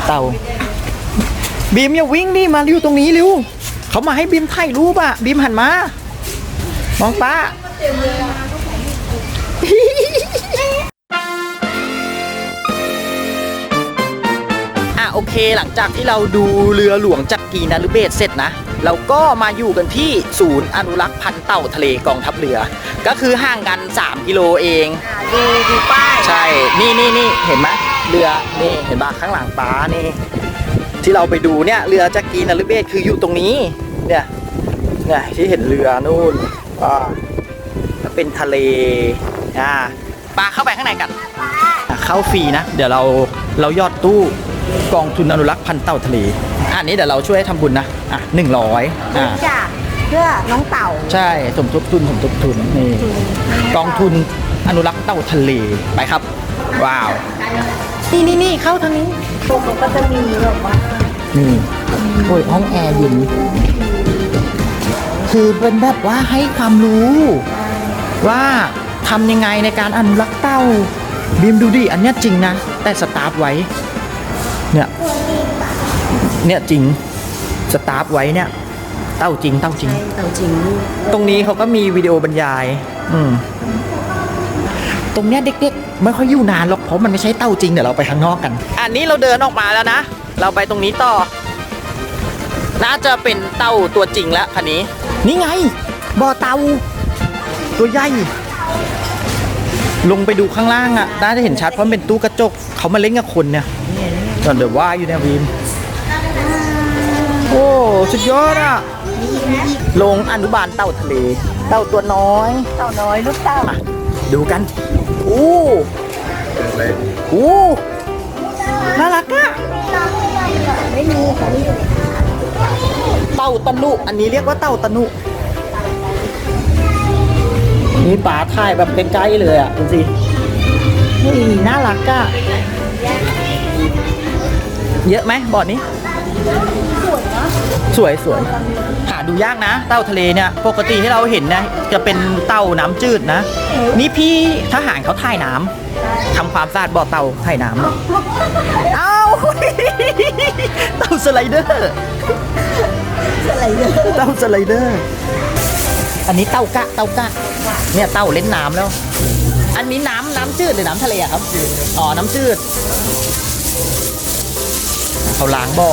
เต่าบีมอย่าวิ่งดิมาอยู่ตรงนี้เร็วเขามาให้บีมถ่ายรูปอ่ะบีมหันมามองป้าโอเคหลังจากที่เราดูเรือหลวงจักรีนฤเบศรเสร็จนะเราก็มาอยู่กันที่ศูนย์อนุรักษ์พันธุ์เต่าทะเลกองทัพเรือก็คือห่างกัน3 กิโลเองดูป้ายใช่นี่เห็นไหมเรือนี่เห็นบ้าข้างหลังป้านี่ที่เราไปดูเนี่ยเรือจักรีนฤเบศรคืออยู่ตรงนี้เนี่ยที่เห็นเรือนู่นเป็นทะเลปลาเข้าไปข้างในกันเข้าฟรีนะเดี๋ยวเรายอดตู้กองทุนอนุรักษ์พันธุ์เต่าทะเลอันนี้เดี๋ยวเราช่วยทำบุญนะ100จ้ะเพื่อน้องเต่าใช่สมทบทุนนี่กองทุนอนุรักษ์เต่าทะเลไปครับว้าวนี่เข้าทางนี้ตรงมันก็จะมีแบบว่านี่โอ้ยห้องแอร์เย็นคือเป็นแบบว่าให้ความรู้ว่าทำยังไงในการอนุรักษ์เต่าบีมดูดิอันนี้จริงนะแต่สตาร์ทไว้เนี่ยจริงสตาร์ทไว้เนี่ยเต่าจริงตรงนี้เขาก็มีวิดีโอบรรยายตรงเนี้ยเด็กๆไม่ค่อยอยู่นานหรอกเพราะมันไม่ใช่เต่าจริงเดี๋ยวเราไปข้างนอกกันอันนี้เราเดินออกมาแล้วนะเราไปตรงนี้ต่อน่าจะเป็นเต่าตัวจริงแล้วคันนี้นี่ไงบ่อเต่าตัวใหญ่ลงไปดูข้างล่างอ่ะน่าจะเห็นชัดเพราะเป็นตู้กระจกเขามาเล่นกับคนเนี่ยตอนเดือดว่าอยู่เนี่ยวีมโอ้สุดยอดอ่ะลงอนุบาลเต่าทะเลเต่าตัวน้อยลูกเต่าดูกันน่ารักอ่ะไม่มีเต่าตะนุอันนี้เรียกว่าเต่าตะนุนี่ป๋าถ่ายแบบใกล้ๆเลยอ่ะดูสินี่น่ารักอ่ะเยอะไหมบ่อนี้สวยหาดูยากนะเต่าทะเลเนี่ยปกติที่เราเห็นนะจะเป็นเต่าน้ำจืดนะนี่พี่ทหารเขาถ่ายน้ำทำความสะอาดบ่อเต่าถ่ายน้ำเต่าสไลเดอร์เต่าสไลเดอร์อันนี้เต่ากะเนี่ยเต่าเล่นน้ำแล้วอันนี้น้ำจืดหรือน้ำทะเลครับน้ำจืดเขาล้างบ่อ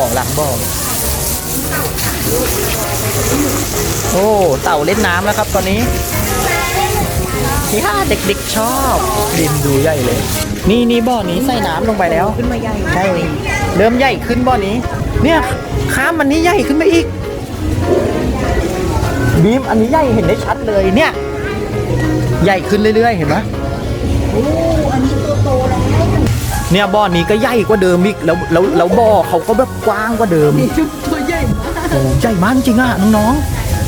โอ้เต่าเล่นน้ำแล้วครับตอนนี้ที่เด็กๆชอบดินดูใหญ่เลยนี่บ่อนี้ใส่น้ำลงไปแล้วขึ้นมาใหญ่ใช่เริ่มใหญ่ขึ้นบ่อนี้เนี่ยข้ามมันนี้ใหญ่ขึ้นไปอีกบีมอันนี้ใหญ่เห็นได้ชัดเลยเนี่ยใหญ่ขึ้นเรื่อยๆเห็นไหมอันนี้โตแล้วเนี่ยบ่อนี้ก็ใหญ่กว่าเดิมอีกแล้วบ่อเขาก็แบบกว้างกว่าเดิมตัวใหญ่มากโอ้ใหญ่มากจริงอ่ะน้อง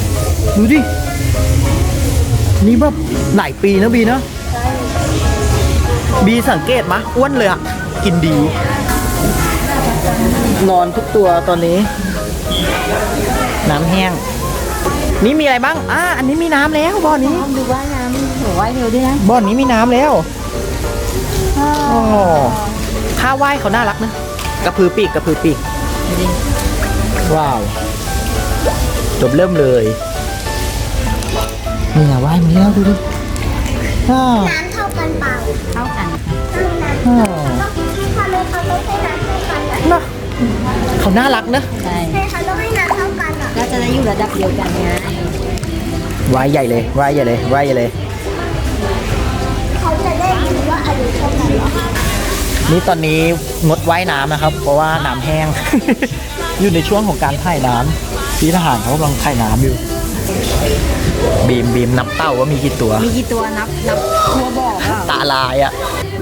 ๆดูดินี่แบบหลายปีนะบีนะบีสังเกตมะอ้วนเลยอ่ะกินดีนอนทุกตัวตอนนี้น้ำแห้งนี่มีอะไรบ้างอันนี้มีน้ำแล้วบ่อนี้ดูว่ายน้ำหัวว่ายเร็วด้วยนะบ่อนี้มีน้ำแล้วท่าว่ายเขาน่ารักนะกระพือปีกว้าวจบเริ่มเลยนี่ว่ายมาแล้วดูดิน้ำเท่ากันเปล่าเท่ากันเขาต้องให้น้ำเท่ากันนะเขาน่ารักนะใช่เขาต้องให้น้ำเท่ากันก็จะได้อยู่ระดับเดียวกันไงว่ายใหญ่เลยเขาจะได้รู้ว่าอายุเท่ากันนี่ตอนนี้งดว่ายน้ำนะครับเพราะว่าน้ำแห้ง อยู่ในช่วงของการถ่ายน้ำพี่ทหารเขากำลังถ่ายน้ำอยู่บีมนับเต่าว่ามีกี่ตัวนับตัวบอกตาลายอ่ะ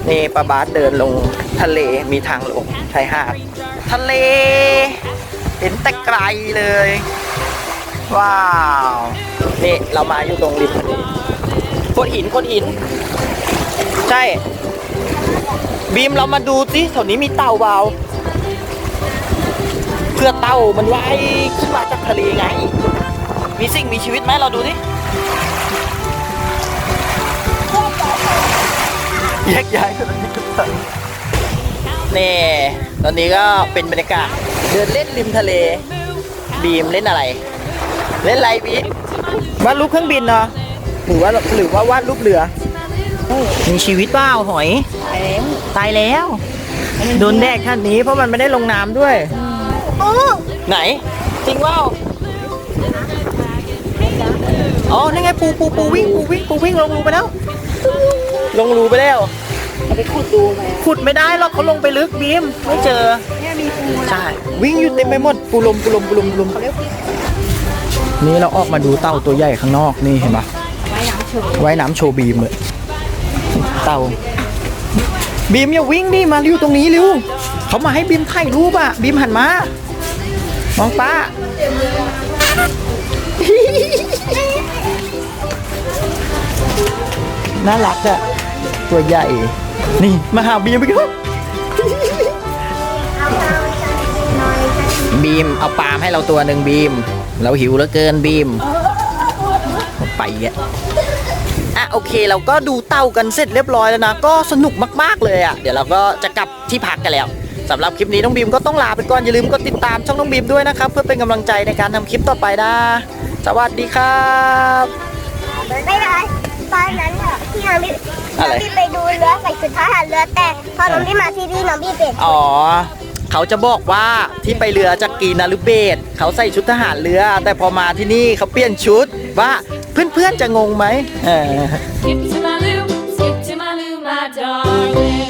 นี่ป้าบาสเดินลงทะเลมีทางลงชายหาดทะเลเห็นแต่ไกลเลยว้าวนี่เรามาอยู่ตรงริมโขดหินใช่บีมเรามาดูสิแถวนี้มีเต่าเปล่าเพื่อเต่ามันว่ายขึ้นมาจากทะเลไงมีสิ่งมีชีวิตไหมเราดูสิแยกย้ายกันนี่ ตอนนี้ก็เป็นบรรยากาศเดินเล่นริมทะเลบีมเล่นอะไร เล่นอะไรบีมวาดรูปเครื่องบินเนาะหรือว่าวาดรูปเรือมีชีวิตเปล่าหอยตายแล้วโดนแดกท่านนี้เพราะมันไม่ได้ลงน้ำด้วยไหนจริงว่าอ๋อนั่นไงปูวิ่งลงรูไปแล้วลงรูไปแล้ว ไปขุดดูไหม ขุดไม่ได้หรอกเขาลงไปลึกบีมไม่เจอ เนี่ยมีปู ใช่วิ่งอยู่เต็มไปหมดปูลมนี่เราออกมาดูเต่าตัวใหญ่ข้างนอกนี่เห็นปะว่ายน้ำโชว์บีมเลยเต่าบีมอย่าวิ่งดิมาอยู่ตรงนี้เร็วเขามาให้บีมถ่ายรูปอ่ะบีมหันมามองป้า น่ารักอะตัวใหญ่นี่มาหาบีมไปกันบีมเอาปลาให้เราตัวหนึ่งบีมเราหิวเหลือเกินบีมไปอ่ะโอเคเราก็ดูเต่ากันเสร็จเรียบร้อยแล้วนะก็สนุกมากๆเลยอ่ะเดี๋ยวเราก็จะกลับที่พักกันแล้วสำหรับคลิปนี้น้องบีมก็ต้องลาไปก่อนอย่าลืมกดติดตามช่องน้องบีมด้วยนะครับเพื่อเป็นกำลังใจในการทำคลิปต่อไปนะสวัสดีครับ ไม่ได้ตอนนั้นอะที่น้องพี่ไปดูเรือใส่ชุดทหารเรือแต่พอน้องพี่มาที่นี่น้องพี่เปลี่ยน อ๋อเขาจะบอกว่าที่ไปเรือจากกีนารุเบศเขาใส่ชุดทหารเรือ แต่พอมาที่นี่เขาเปลี่ยนชุดว่าเพื่อนๆจะงงไหม Skip to my loo, my darling.